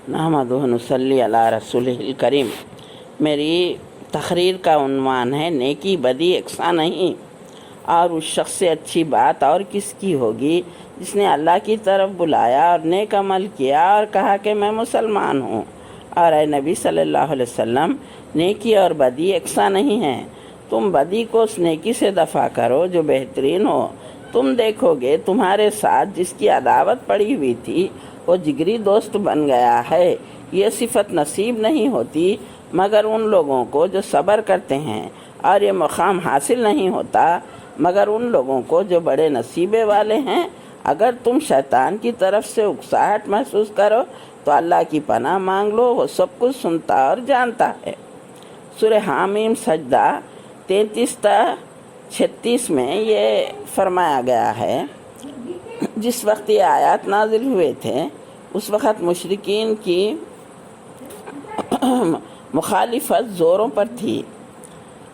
نحمدہ و نصلی علی رسولہ الکریم۔ میری تقریر کا عنوان ہے نیکی بدی یکساں نہیں، اور اس شخص سے اچھی بات اور کس کی ہوگی جس نے اللہ کی طرف بلایا اور نیک عمل کیا اور کہا کہ میں مسلمان ہوں۔ اور اے نبی صلی اللہ علیہ وسلم، نیکی اور بدی یکساں نہیں ہیں۔ تم بدی کو اس نیکی سے دفع کرو جو بہترین ہو۔ تم دیکھو گے تمہارے ساتھ جس کی عداوت پڑی ہوئی تھی وہ جگری دوست بن گیا ہے۔ یہ صفت نصیب نہیں ہوتی مگر ان لوگوں کو جو صبر کرتے ہیں، اور یہ مقام حاصل نہیں ہوتا مگر ان لوگوں کو جو بڑے نصیبے والے ہیں۔ اگر تم شیطان کی طرف سے اکساہٹ محسوس کرو تو اللہ کی پناہ مانگ لو، وہ سب کچھ سنتا اور جانتا ہے۔ سورہ حامیم سجدہ 33 تا 36 میں یہ فرمایا گیا ہے، جس وقت یہ آیات نازل ہوئے تھے اس وقت مشرکین کی مخالفت زوروں پر تھی۔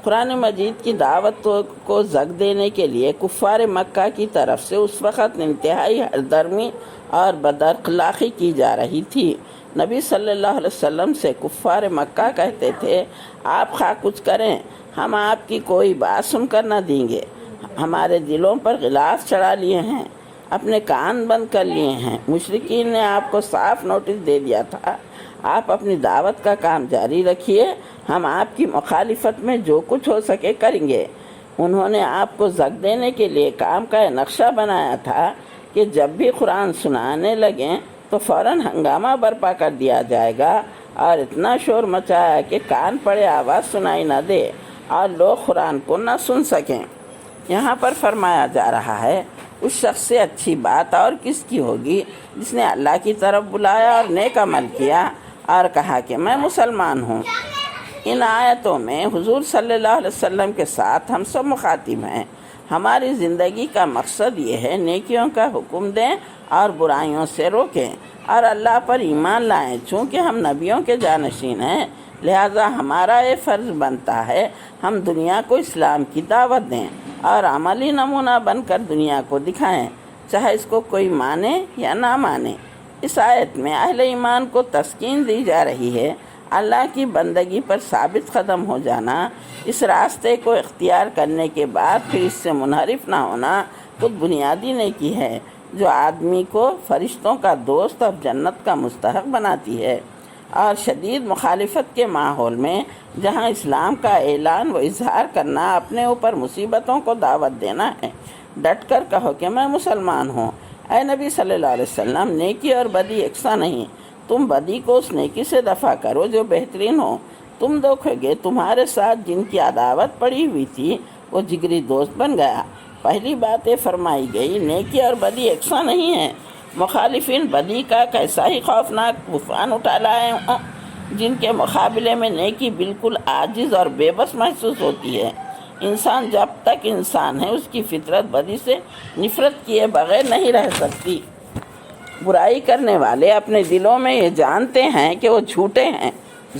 قرآن مجید کی دعوت کو زگ دینے کے لیے کفار مکہ کی طرف سے اس وقت انتہائی ہردرمی اور بداخلاقی کی جا رہی تھی۔ نبی صلی اللہ علیہ وسلم سے کفار مکہ کہتے تھے، آپ خواہ کچھ کریں ہم آپ کی کوئی بات سن کر نہ دیں گے۔ ہمارے دلوں پر غلاف چڑھا لیے ہیں، اپنے کان بند کر لیے ہیں۔ مشرکین نے آپ کو صاف نوٹس دے دیا تھا، آپ اپنی دعوت کا کام جاری رکھیے، ہم آپ کی مخالفت میں جو کچھ ہو سکے کریں گے۔ انہوں نے آپ کو زگ دینے کے لیے کام کا نقشہ بنایا تھا کہ جب بھی قرآن سنانے لگیں تو فوراً ہنگامہ برپا کر دیا جائے گا، اور اتنا شور مچایا کہ کان پڑے آواز سنائی نہ دے اور لوگ قرآن کو نہ سن سکیں۔ یہاں پر فرمایا جا رہا ہے، اس شخص سے اچھی بات اور کس کی ہوگی جس نے اللہ کی طرف بلایا اور نیک عمل کیا اور کہا کہ میں مسلمان ہوں۔ ان آیتوں میں حضور صلی اللہ علیہ وسلم کے ساتھ ہم سب مخاطب ہیں۔ ہماری زندگی کا مقصد یہ ہے نیکیوں کا حکم دیں اور برائیوں سے روکیں اور اللہ پر ایمان لائیں۔ چونکہ ہم نبیوں کے جانشین ہیں لہذا ہمارا یہ فرض بنتا ہے ہم دنیا کو اسلام کی دعوت دیں اور عملی نمونہ بن کر دنیا کو دکھائیں، چاہے اس کو کوئی مانے یا نہ مانے۔ اس آیت میں اہل ایمان کو تسکین دی جا رہی ہے۔ اللہ کی بندگی پر ثابت قدم ہو جانا، اس راستے کو اختیار کرنے کے بعد پھر اس سے منحرف نہ ہونا خود بنیادی نیکی ہے جو آدمی کو فرشتوں کا دوست اور جنت کا مستحق بناتی ہے۔ اور شدید مخالفت کے ماحول میں جہاں اسلام کا اعلان و اظہار کرنا اپنے اوپر مصیبتوں کو دعوت دینا ہے، ڈٹ کر کہو کہ میں مسلمان ہوں۔ اے نبی صلی اللہ علیہ وسلم، نیکی اور بدی یکساں نہیں، تم بدی کو اس نیکی سے دفع کرو جو بہترین ہو۔ تم دیکھو گے تمہارے ساتھ جن کی عداوت پڑی ہوئی تھی وہ جگری دوست بن گیا۔ پہلی بات یہ فرمائی گئی نیکی اور بدی یکساں نہیں ہیں۔ مخالفین بدی کا کیسا ہی خوفناک طوفان اٹھا لائے ہوں جن کے مقابلے میں نیکی بالکل عاجز اور بے بس محسوس ہوتی ہے۔ انسان جب تک انسان ہے اس کی فطرت بدی سے نفرت کیے بغیر نہیں رہ سکتی۔ برائی کرنے والے اپنے دلوں میں یہ جانتے ہیں کہ وہ جھوٹے ہیں،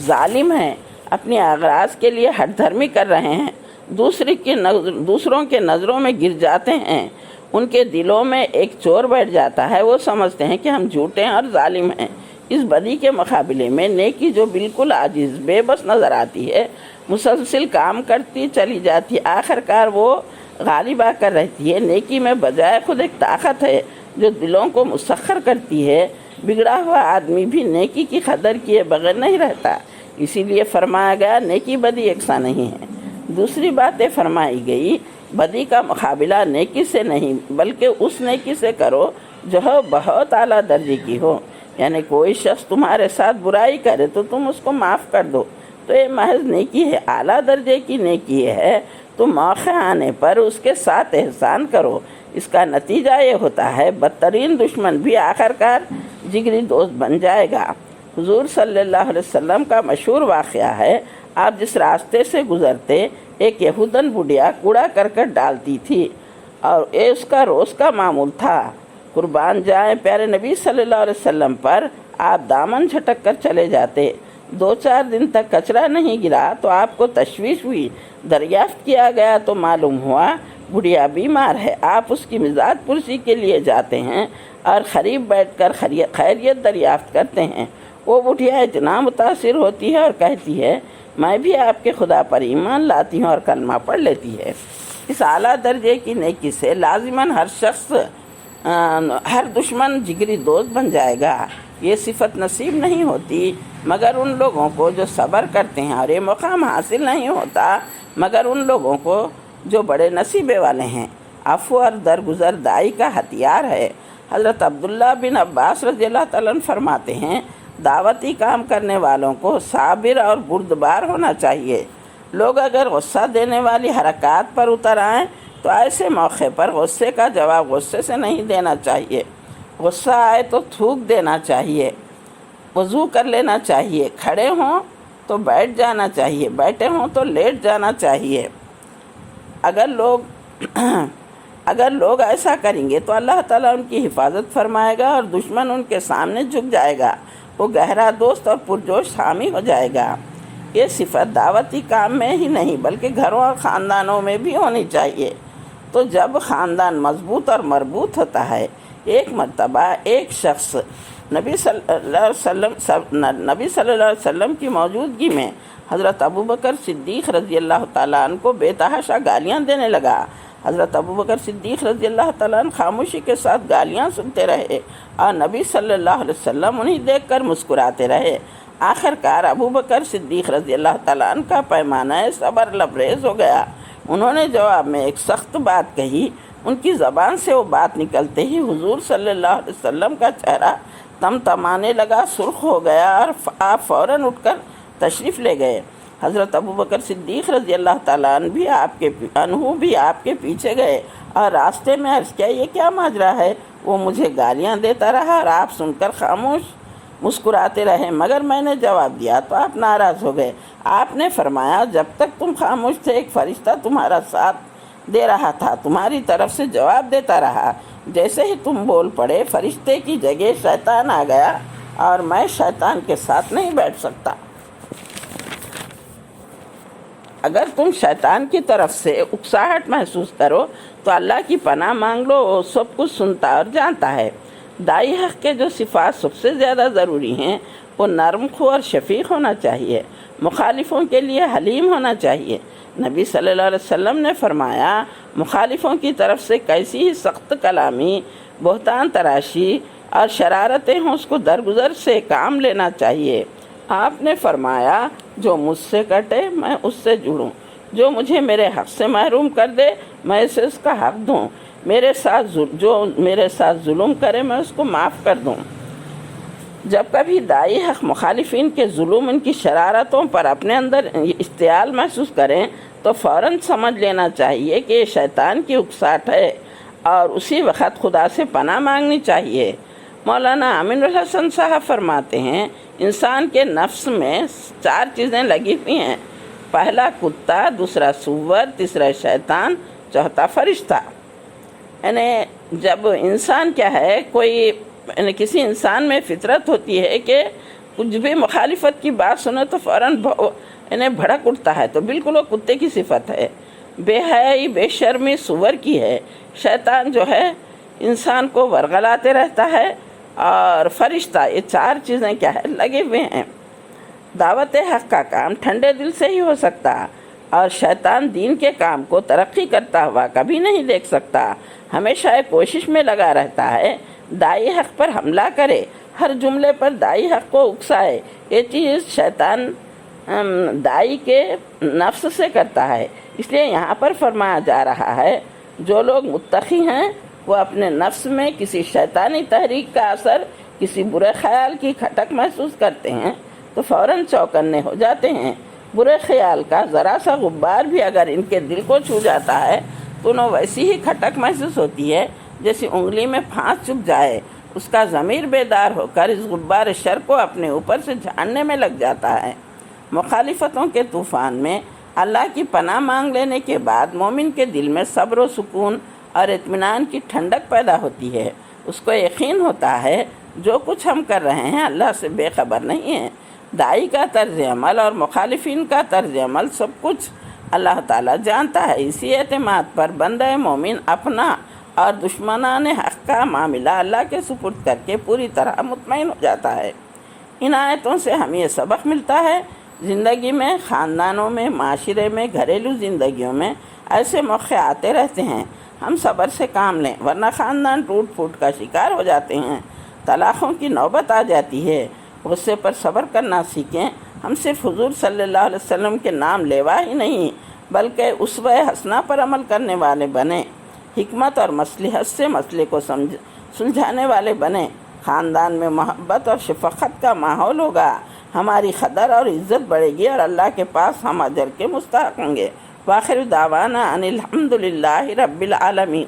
ظالم ہیں، اپنی اغراض کے لیے ہٹ دھرمی کر رہے ہیں، دوسروں کے نظروں میں گر جاتے ہیں۔ ان کے دلوں میں ایک چور بیٹھ جاتا ہے، وہ سمجھتے ہیں کہ ہم جھوٹے ہیں اور ظالم ہیں۔ اس بدی کے مقابلے میں نیکی جو بالکل عاجز بے بس نظر آتی ہے، مسلسل کام کرتی چلی جاتی ہے، آخر کار وہ غالب آ کر رہتی ہے۔ نیکی میں بجائے خود ایک طاقت ہے جو دلوں کو مسخر کرتی ہے۔ بگڑا ہوا آدمی بھی نیکی کی قدر کیے بغیر نہیں رہتا، اسی لیے فرمایا گیا نیکی بدی یکساں نہیں ہے۔ دوسری بات یہ فرمائی گئی، بدی کا مقابلہ نیکی سے نہیں بلکہ اس نیکی سے کرو جو بہت اعلیٰ درجے کی ہو۔ یعنی کوئی شخص تمہارے ساتھ برائی کرے تو تم اس کو معاف کر دو تو یہ محض نیکی ہے، اعلیٰ درجے کی نیکی ہے۔ تم موقع آنے پر اس کے ساتھ احسان کرو، اس کا نتیجہ یہ ہوتا ہے بدترین دشمن بھی آخر کار جگری دوست بن جائے گا۔ حضور صلی اللہ علیہ وسلم کا مشہور واقعہ ہے، آپ جس راستے سے گزرتے ایک یہودن بڑھیا کوڑا کرکٹ ڈالتی تھی اور یہ اس کا روز کا معمول تھا۔ قربان جائیں پیارے نبی صلی اللہ علیہ وسلم پر، آپ دامن جھٹک کر چلے جاتے، 2-4 دن تک کچرا نہیں گرا تو آپ کو تشویش ہوئی، دریافت کیا گیا تو معلوم ہوا بڑھیا بیمار ہے۔ آپ اس کی مزاج پرسی کے لیے جاتے ہیں اور قریب بیٹھ کر خیریت دریافت کرتے ہیں۔ وہ بٹھیا اتنا متاثر ہوتی ہے اور کہتی ہے میں بھی آپ کے خدا پر ایمان لاتی ہوں اور کلمہ پڑھ لیتی ہے۔ اس اعلیٰ درجے کی نیکی سے لازماً ہر شخص ہر دشمن جگری دوست بن جائے گا۔ یہ صفت نصیب نہیں ہوتی مگر ان لوگوں کو جو صبر کرتے ہیں، اور یہ مقام حاصل نہیں ہوتا مگر ان لوگوں کو جو بڑے نصیبے والے ہیں۔ عفو اور درگزر دائی کا ہتھیار ہے۔ حضرت عبداللہ بن عباس رضی اللہ تعالیٰ عنہ فرماتے ہیں دعوتی کام کرنے والوں کو صابر اور بردبار ہونا چاہیے۔ لوگ اگر غصہ دینے والی حرکات پر اتر آئیں تو ایسے موقع پر غصے کا جواب غصے سے نہیں دینا چاہیے۔ غصہ آئے تو تھوک دینا چاہیے، وضو کر لینا چاہیے، کھڑے ہوں تو بیٹھ جانا چاہیے، بیٹھے ہوں تو لیٹ جانا چاہیے۔ اگر لوگ ایسا کریں گے تو اللہ تعالیٰ ان کی حفاظت فرمائے گا اور دشمن ان کے سامنے جھک جائے گا، وہ گہرا دوست اور پرجوش حامی ہو جائے گا۔ یہ صفت دعوتی کام میں ہی نہیں بلکہ گھروں اور خاندانوں میں بھی ہونی چاہیے۔ تو جب خاندان مضبوط اور مربوط ہوتا ہے، ایک مرتبہ ایک شخص نبی صلی اللہ علیہ وسلم کی موجودگی میں حضرت ابوبکر صدیق رضی اللہ تعالیٰ عنہ کو بے تحاشا گالیاں دینے لگا۔ حضرت ابوبکر صدیق رضی اللہ تعالیٰ عنہ خاموشی کے ساتھ گالیاں سنتے رہے اور نبی صلی اللہ علیہ وسلم انہیں دیکھ کر مسکراتے رہے۔ آخر کار ابوبکر صدیق رضی اللہ تعالیٰ عنہ کا پیمانہ صبر لبریز ہو گیا۔ انہوں نے جواب میں ایک سخت بات کہی۔ ان کی زبان سے وہ بات نکلتے ہی حضور صلی اللہ علیہ وسلم کا چہرہ تمتمانے لگا، سرخ ہو گیا اور آپ فوراً اٹھ کر تشریف لے گئے۔ حضرت ابوبکر صدیق رضی اللہ تعالیٰ عنہ بھی آپ کے پیچھے گئے اور راستے میں عرض کیا یہ کیا ماجرا ہے؟ وہ مجھے گالیاں دیتا رہا اور آپ سن کر خاموش مسکراتے رہے، مگر میں نے جواب دیا تو آپ ناراض ہو گئے۔ آپ نے فرمایا جب تک تم خاموش تھے ایک فرشتہ تمہارا ساتھ دے رہا تھا، تمہاری طرف سے جواب دیتا رہا۔ جیسے ہی تم بول پڑے فرشتے کی جگہ شیطان آ گیا اور میں شیطان کے ساتھ نہیں بیٹھ سکتا۔ اگر تم شیطان کی طرف سے اکساہٹ محسوس کرو تو اللہ کی پناہ مانگ لو، وہ سب کچھ سنتا اور جانتا ہے۔ دائی حق کے جو صفات سب سے زیادہ ضروری ہیں وہ نرم خو اور شفیق ہونا چاہیے، مخالفوں کے لیے حلیم ہونا چاہیے۔ نبی صلی اللہ علیہ وسلم نے فرمایا مخالفوں کی طرف سے کیسی ہی سخت کلامی، بہتان تراشی اور شرارتیں ہوں اس کو درگزر سے کام لینا چاہیے۔ آپ نے فرمایا جو مجھ سے کٹے میں اس سے جڑوں، جو مجھے میرے حق سے محروم کر دے میں اسے اس کا حق دوں، جو میرے ساتھ ظلم کرے میں اس کو معاف کر دوں۔ جب کبھی دائی حق مخالفین کے ظلم، ان کی شرارتوں پر اپنے اندر اشتعال محسوس کریں تو فوراً سمجھ لینا چاہیے کہ یہ شیطان کی اکساہٹ ہے اور اسی وقت خدا سے پناہ مانگنی چاہیے۔ مولانا امین الحسن صاحب فرماتے ہیں انسان کے نفس میں 4 چیزیں لگی ہوئی ہیں، پہلا کتا، دوسرا سور، تیسرا شیطان، چوتھا فرشتہ۔ یعنی جب انسان کیا ہے یعنی کسی انسان میں فطرت ہوتی ہے کہ کچھ بھی مخالفت کی بات سنے تو فوراً بھڑک اٹھتا ہے، تو بالکل وہ کتے کی صفت ہے۔ بے حیائی، بے شرمی سور کی ہے۔ شیطان جو ہے انسان کو ورغلاتے رہتا ہے، اور فرشتہ، یہ 4 چیزیں کیا ہے لگے ہوئے ہیں۔ دعوت حق کا کام ٹھنڈے دل سے ہی ہو سکتا، اور شیطان دین کے کام کو ترقی کرتا ہوا کبھی نہیں دیکھ سکتا۔ ہمیشہ ایک کوشش میں لگا رہتا ہے دائی حق پر حملہ کرے، ہر جملے پر دائی حق کو اکسائے۔ یہ چیز شیطان دائی کے نفس سے کرتا ہے۔ اس لیے یہاں پر فرمایا جا رہا ہے جو لوگ متقی ہیں وہ اپنے نفس میں کسی شیطانی تحریک کا اثر، کسی برے خیال کی کھٹک محسوس کرتے ہیں تو فوراً چوکنے ہو جاتے ہیں۔ برے خیال کا ذرا سا غبار بھی اگر ان کے دل کو چھو جاتا ہے تو انہیں ویسی ہی کھٹک محسوس ہوتی ہے جیسے انگلی میں پھانس چبھ جائے۔ اس کا ضمیر بیدار ہو کر اس غبار شر کو اپنے اوپر سے جھاڑنے میں لگ جاتا ہے۔ مخالفتوں کے طوفان میں اللہ کی پناہ مانگ لینے کے بعد مومن کے دل میں صبر و سکون اور اطمینان کی ٹھنڈک پیدا ہوتی ہے۔ اس کو یقین ہوتا ہے جو کچھ ہم کر رہے ہیں اللہ سے بے خبر نہیں ہے۔ دائی کا طرز عمل اور مخالفین کا طرز عمل سب کچھ اللہ تعالیٰ جانتا ہے۔ اسی اعتماد پر بندہ مومن اپنا اور دشمنان حق کا معاملہ اللہ کے سپرد کر کے پوری طرح مطمئن ہو جاتا ہے۔ ان آیتوں سے ہمیں یہ سبق ملتا ہے، زندگی میں، خاندانوں میں، معاشرے میں، گھریلو زندگیوں میں ایسے موقع آتے رہتے ہیں، ہم صبر سے کام لیں ورنہ خاندان ٹوٹ پھوٹ کا شکار ہو جاتے ہیں، طلاقوں کی نوبت آ جاتی ہے۔ غصے پر صبر کرنا سیکھیں۔ ہم صرف حضور صلی اللہ علیہ وسلم کے نام لیوا ہی نہیں بلکہ اسوہ حسنہ پر عمل کرنے والے بنیں، حکمت اور مصلحت سے مسئلے کو سلجھانے والے بنیں۔ خاندان میں محبت اور شفقت کا ماحول ہوگا، ہماری قدر اور عزت بڑھے گی اور اللہ کے پاس ہم اجر کے مستحق ہوں گے۔ وآخر دعوانا ان الحمد للہ رب العالمین۔